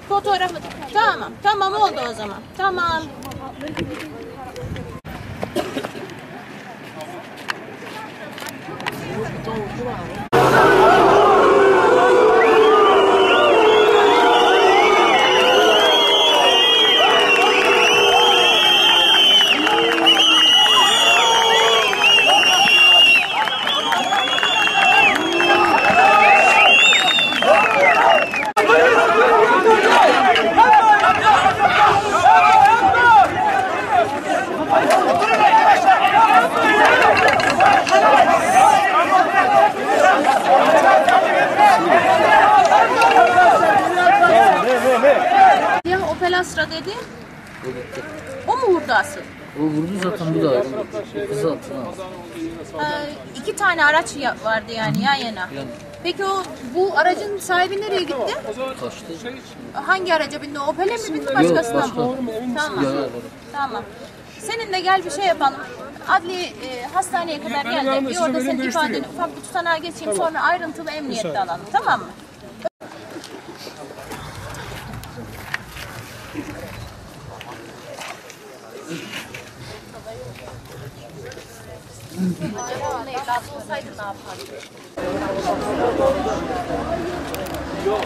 Fotoğrafı. Tamam. Tamam oldu o zaman. Tamam. Ya Opel Astra dedi. O mu vurdu asıl? O vurdu zaten, bu da ayrı. Kızı attı. İki tane araç vardı yani yan yana. Peki bu aracın sahibi nereye gitti? Kaçtı. Hangi araca bindi? Opel'e mi bindi, başkasına mı? Yok, Tamam. Tamam. Senin de gel bir şey yapalım. Adli hastaneye kadar gel de bir orada senin ifadeni ufak bir tutanağa geçeyim, sonra ayrıntılı emniyette alalım. Tamam mı? Acaba onun evladı olsaydı ne yapardı? Yok.